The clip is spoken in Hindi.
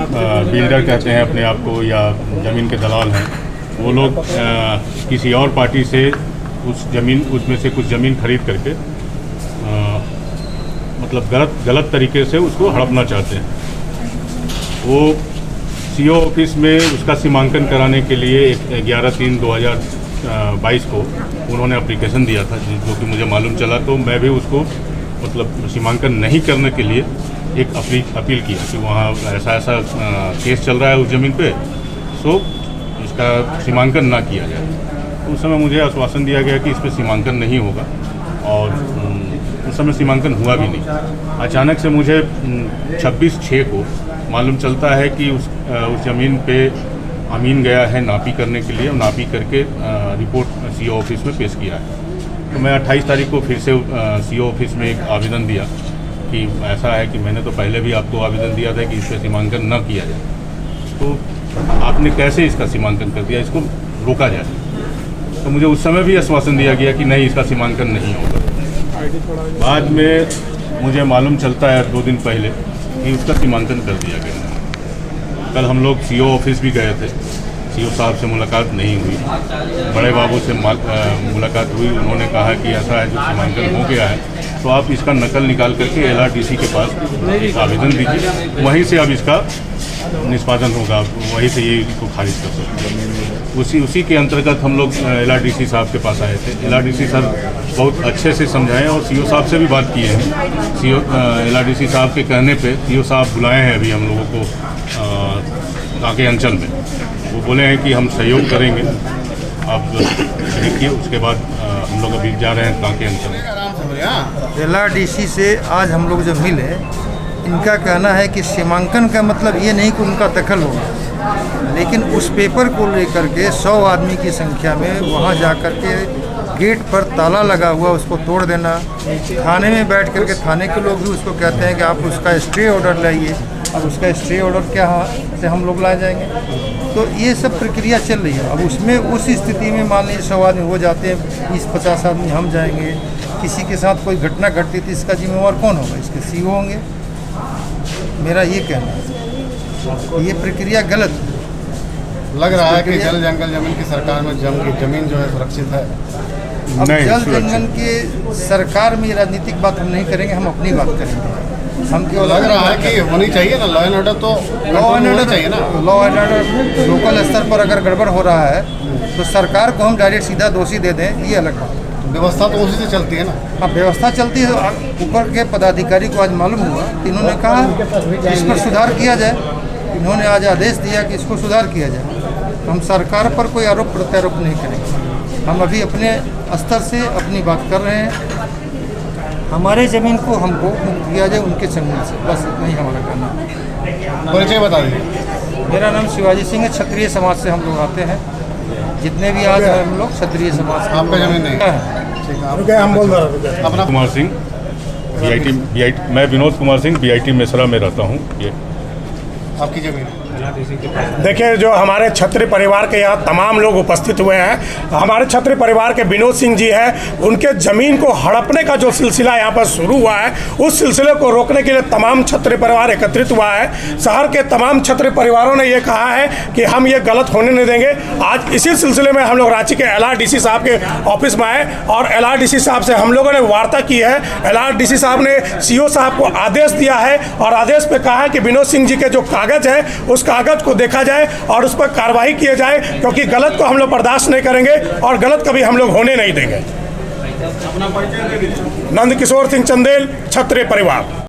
बिल्डर कहते हैं अपने आप को या ज़मीन के दलाल हैं, वो लोग किसी और पार्टी से उसमें से कुछ ज़मीन खरीद करके मतलब गलत तरीके से उसको हड़पना चाहते हैं। वो सीओ ऑफिस में उसका सीमांकन कराने के लिए 11/3/2022 को उन्होंने एप्लीकेशन दिया था, जो कि मुझे मालूम चला, तो मैं भी उसको मतलब सीमांकन नहीं करने के लिए एक अपील किया कि वहाँ ऐसा केस चल रहा है उस ज़मीन पे, सो इसका सीमांकन ना किया जाए। तो उस समय मुझे आश्वासन दिया गया कि इस पर सीमांकन नहीं होगा, और उस समय सीमांकन हुआ भी नहीं। अचानक से मुझे 26/6 को मालूम चलता है कि उस ज़मीन पे अमीन गया है नापी करने के लिए, और नापी करके रिपोर्ट सीओ ऑफिस में पेश किया है। तो मैं 28 तारीख को फिर से सीओ ऑफिस में एक आवेदन दिया कि ऐसा है कि मैंने तो पहले भी आपको आवेदन दिया था कि इस पर सीमांकन न किया जाए, तो आपने कैसे इसका सीमांकन कर दिया, इसको रोका जाए। तो मुझे उस समय भी आश्वासन दिया गया कि नहीं, इसका सीमांकन नहीं होगा। बाद में मुझे मालूम चलता है 2 दिन पहले कि उसका सीमांकन कर दिया गया। कल हम लोग सीओ ऑफिस भी गए थे, सीओ साहब से मुलाकात नहीं हुई, बड़े बाबू से मुलाकात हुई। उन्होंने कहा कि ऐसा है, जो सीमांकन हो गया है तो आप इसका नकल निकाल करके LRDC के पास एक आवेदन दीजिए, वहीं से अब इसका निष्पादन होगा, वहीं से ये इसको खारिज कर सकते हैं। उसी के अंतर्गत हम लोग LRDC साहब के पास आए थे। LRDC सर बहुत अच्छे से समझाएं, और सीओ साहब से भी बात किए हैं। LRDC साहब के कहने पे सीओ साहब बुलाए हैं अभी हम लोगों को कांके अंचल में। वो बोले हैं कि हम सहयोग करेंगे। अब देखिए, उसके बाद हम लोग अभी जा रहे हैं कांके अंचल में। LRDC से आज हम लोग जो मिले, इनका कहना है कि सीमांकन का मतलब ये नहीं कि उनका दखल होगा, लेकिन उस पेपर को लेकर के 100 आदमी की संख्या में वहाँ जा कर के गेट पर ताला लगा हुआ उसको तोड़ देना, थाने में बैठ करके थाने के लोग भी उसको कहते हैं कि आप उसका स्टे ऑर्डर लाइए। अब उसका स्टे ऑर्डर क्या से हम लोग लाए जाएंगे? तो ये सब प्रक्रिया चल रही है। अब उसमें उस स्थिति में मान लीजिए 100 आदमी हो जाते हैं, 20-50 आदमी हम जाएंगे, किसी के साथ कोई घटना घटती तो इसका जिम्मेवार कौन होगा? इसके सीओ होंगे। मेरा ये कहना है, ये प्रक्रिया गलत है। लग रहा है कि जल जंगल जमीन की सरकार में जमीन जो है सुरक्षित है। अब जल जंगल के सरकार में राजनीतिक बात हम नहीं करेंगे, हम अपनी बात करेंगे। हम केवल लग रहा है कि होनी चाहिए ना, लॉ एंड ऑर्डर तो चाहिए ना। लॉ एंड ऑर्डर लोकल स्तर पर अगर गड़बड़ हो रहा है तो सरकार को हम डायरेक्ट सीधा दोषी दे दें, ये अलग बात है। व्यवस्था तो उसी से चलती है ना। हाँ, व्यवस्था चलती है। ऊपर के पदाधिकारी को आज मालूम हुआ, इन्होंने कहा कि इस पर सुधार किया जाए। इन्होंने आज आदेश दिया कि इसको सुधार किया जाए। हम सरकार पर कोई आरोप प्रत्यारोप नहीं करेंगे। हम अभी अपने स्तर से अपनी बात कर रहे हैं। हमारे ज़मीन को हमको मुक्त किया जाए उनके जमीन से, बस इतना ही हमारा कहना है। परिचय बता दीजिए। मेरा नाम शिवाजी सिंह है, क्षत्रिय समाज से हम लोग आते हैं। जितने भी आज हैं हम लोग क्षत्रिय समाज से। आपका जमीन नहीं है? हम बोल रहे हैं अपना कुमार सिंह, BIT मैं विनोद कुमार सिंह BIT मेसरा में रहता हूँ। ये आपकी जमीन है? देखिए, जो हमारे क्षत्रिय परिवार के यहाँ तमाम लोग उपस्थित हुए हैं, हमारे क्षत्रिय परिवार के विनोद सिंह जी हैं, उनके ज़मीन को हड़पने का जो सिलसिला यहाँ पर शुरू हुआ है, उस सिलसिले को रोकने के लिए तमाम क्षत्रिय परिवार एकत्रित हुआ है। शहर के तमाम क्षत्रिय परिवारों ने ये कहा है कि हम ये गलत होने नहीं देंगे। आज इसी सिलसिले में हम लोग रांची के LRDC साहब के ऑफिस में आए, और LRDC साहब से हम लोगों ने वार्ता की है। LRDC साहब ने CO साहब को आदेश दिया है, और आदेश पे कहा है कि विनोद सिंह जी के जो कागज़ है उस कागज को देखा जाए और उस पर कार्रवाई किए जाए, क्योंकि गलत को हम लोग बर्दाश्त नहीं करेंगे और गलत कभी हम लोग होने नहीं देंगे। नंद किशोर सिंह चंदेल, क्षत्रिय परिवार।